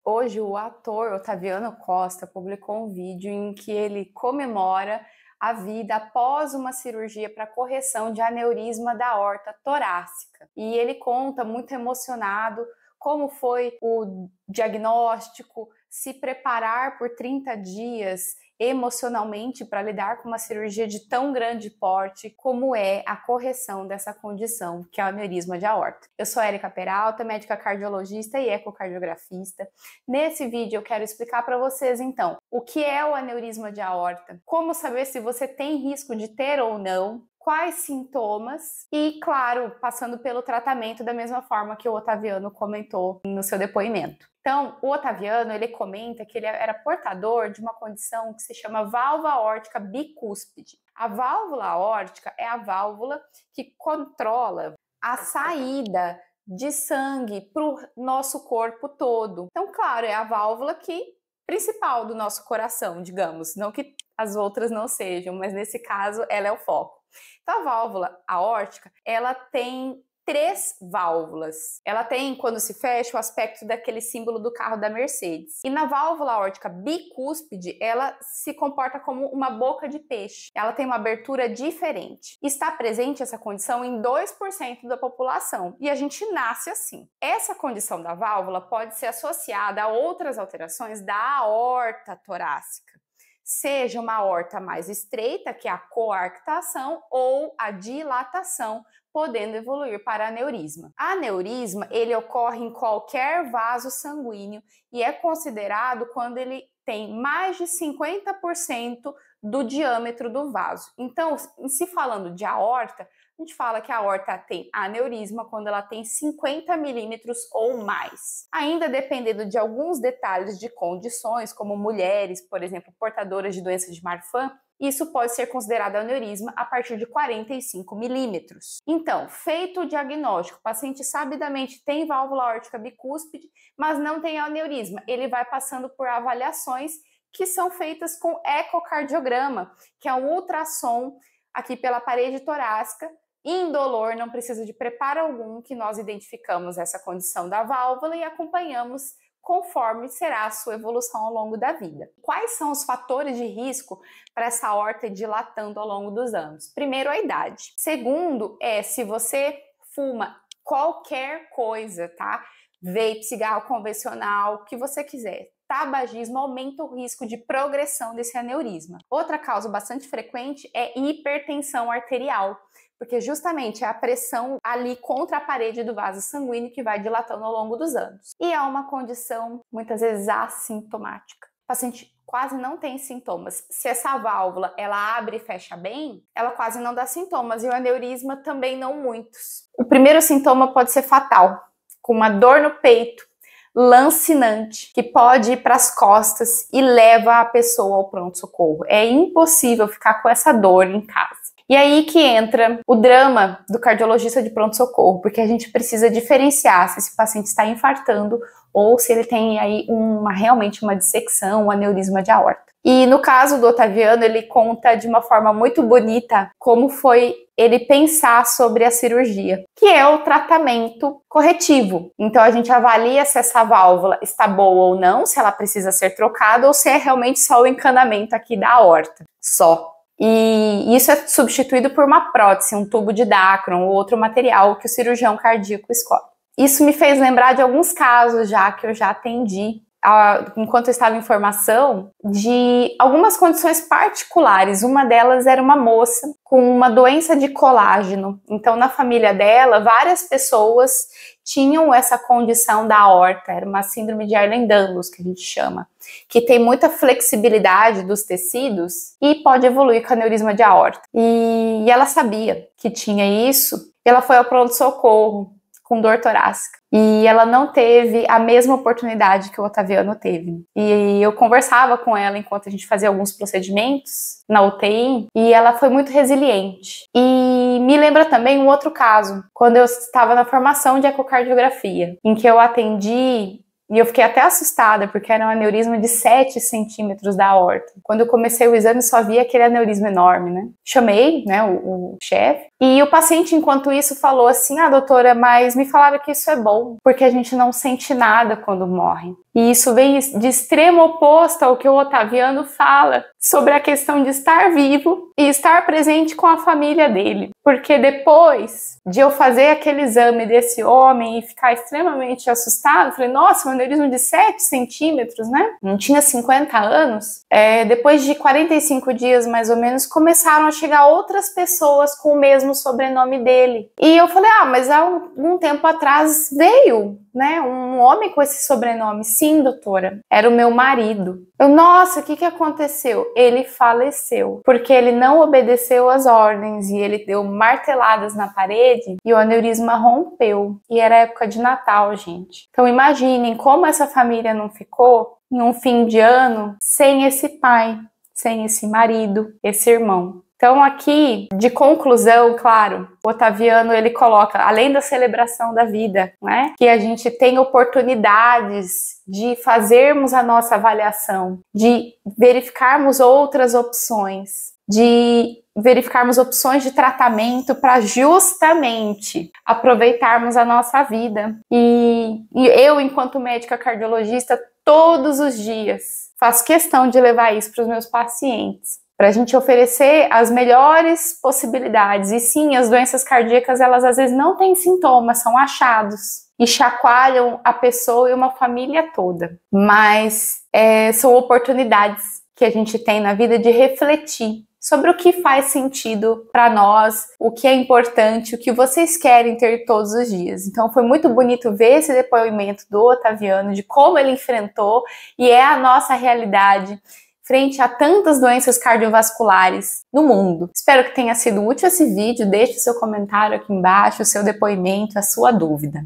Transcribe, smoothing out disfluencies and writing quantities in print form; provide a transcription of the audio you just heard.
Hoje, o ator Otaviano Costa publicou um vídeo em que ele comemora a vida após uma cirurgia para correção de aneurisma da aorta torácica. E ele conta muito emocionado como foi o diagnóstico, se preparar por 30 dias emocionalmente para lidar com uma cirurgia de tão grande porte como é a correção dessa condição, que é o aneurisma de aorta. Eu sou Érica Peralta, médica cardiologista e ecocardiografista. Nesse vídeo eu quero explicar para vocês, então, o que é o aneurisma de aorta, como saber se você tem risco de ter ou não, quais sintomas e, claro, passando pelo tratamento da mesma forma que o Otaviano comentou no seu depoimento. Então, o Otaviano, ele comenta que ele era portador de uma condição que se chama válvula aórtica bicúspide. A válvula aórtica é a válvula que controla a saída de sangue para o nosso corpo todo. Então, claro, é a válvula principal do nosso coração, digamos, não que as outras não sejam, mas nesse caso ela é o foco. Então, a válvula aórtica, ela tem 3 válvulas. Ela tem, quando se fecha, o aspecto daquele símbolo do carro da Mercedes. E na válvula aórtica bicúspide, ela se comporta como uma boca de peixe. Ela tem uma abertura diferente. Está presente essa condição em 2% da população. E a gente nasce assim. Essa condição da válvula pode ser associada a outras alterações da aorta torácica. Seja uma aorta mais estreita, que é a coarctação, ou a dilatação, podendo evoluir para aneurisma. Aneurisma, ele ocorre em qualquer vaso sanguíneo e é considerado quando ele tem mais de 50% do diâmetro do vaso. Então, se falando de aorta, a gente fala que a aorta tem aneurisma quando ela tem 50 milímetros ou mais. Ainda dependendo de alguns detalhes de condições, como mulheres, por exemplo, portadoras de doença de Marfan, isso pode ser considerado aneurisma a partir de 45 milímetros. Então, feito o diagnóstico, o paciente sabidamente tem válvula aórtica bicúspide, mas não tem aneurisma. Ele vai passando por avaliações que são feitas com ecocardiograma, que é um ultrassom aqui pela parede torácica, indolor, não precisa de preparo algum, que nós identificamos essa condição da válvula e acompanhamos conforme será a sua evolução ao longo da vida. Quais são os fatores de risco para essa aorta dilatando ao longo dos anos? Primeiro, a idade. Segundo, se você fuma qualquer coisa, tá? Vape, cigarro convencional, o que você quiser. Tabagismo aumenta o risco de progressão desse aneurisma. Outra causa bastante frequente é hipertensão arterial, porque justamente é a pressão ali contra a parede do vaso sanguíneo que vai dilatando ao longo dos anos. E é uma condição muitas vezes assintomática. O paciente quase não tem sintomas. Se essa válvula ela abre e fecha bem, ela quase não dá sintomas, e o aneurisma também não muitos. O primeiro sintoma pode ser fatal, com uma dor no peito, lancinante, que pode ir para as costas e leva a pessoa ao pronto-socorro. É impossível ficar com essa dor em casa. E aí que entra o drama do cardiologista de pronto-socorro, porque a gente precisa diferenciar se esse paciente está infartando ou se ele tem aí realmente uma dissecção, um aneurisma de aorta. E no caso do Otaviano, ele conta de uma forma muito bonita como foi ele pensar sobre a cirurgia, que é o tratamento corretivo. Então a gente avalia se essa válvula está boa ou não, se ela precisa ser trocada ou se é realmente só o encanamento aqui da aorta, só. E isso é substituído por uma prótese, um tubo de Dacron ou outro material que o cirurgião cardíaco escolhe. Isso me fez lembrar de alguns casos que eu já atendi, enquanto eu estava em formação, de algumas condições particulares. Uma delas era uma moça com uma doença de colágeno. Então, na família dela, várias pessoas tinham essa condição da aorta. Era uma síndrome de Ehlers-Danlos, que a gente chama, que tem muita flexibilidade dos tecidos e pode evoluir com aneurisma de aorta. E ela sabia que tinha isso, e ela foi ao pronto-socorro com dor torácica. E ela não teve a mesma oportunidade que o Otaviano teve. E eu conversava com ela enquanto a gente fazia alguns procedimentos na UTI, e ela foi muito resiliente. E me lembra também um outro caso, quando eu estava na formação de ecocardiografia, em que eu atendi. E eu fiquei até assustada, porque era um aneurisma de 7 centímetros da aorta. Quando eu comecei o exame, só vi aquele aneurisma enorme, né? Chamei, né, o chefe, e o paciente, enquanto isso, falou assim: doutora, mas me falaram que isso é bom, porque a gente não sente nada quando morre. E isso vem de extremo oposto ao que o Otaviano fala sobre a questão de estar vivo e estar presente com a família dele. Porque depois de eu fazer aquele exame desse homem e ficar extremamente assustado, falei, nossa, um aneurisma de 7 centímetros, né? Não tinha 50 anos. Depois de 45 dias, mais ou menos, começaram a chegar outras pessoas com o mesmo sobrenome dele. E eu falei, mas há algum tempo atrás veio, né, um homem com esse sobrenome. Sim, doutora, era o meu marido. Nossa, o que aconteceu? Ele faleceu, porque ele não obedeceu às ordens e ele deu marteladas na parede e o aneurisma rompeu. E era época de Natal, gente. Então imaginem como essa família não ficou em um fim de ano sem esse pai, sem esse marido, esse irmão. Então aqui, de conclusão, claro, o Otaviano ele coloca, além da celebração da vida, né, que a gente tem oportunidades de fazermos a nossa avaliação, de verificarmos outras opções, de verificarmos opções de tratamento para justamente aproveitarmos a nossa vida. E eu, enquanto médica cardiologista, todos os dias faço questão de levar isso para os meus pacientes, para a gente oferecer as melhores possibilidades. E sim, as doenças cardíacas, elas às vezes não têm sintomas, são achados e chacoalham a pessoa e uma família toda. Mas são oportunidades que a gente tem na vida de refletir sobre o que faz sentido para nós, o que é importante, o que vocês querem ter todos os dias. Então foi muito bonito ver esse depoimento do Otaviano, de como ele enfrentou e é a nossa realidade frente a tantas doenças cardiovasculares no mundo. Espero que tenha sido útil esse vídeo. Deixe o seu comentário aqui embaixo, o seu depoimento, a sua dúvida.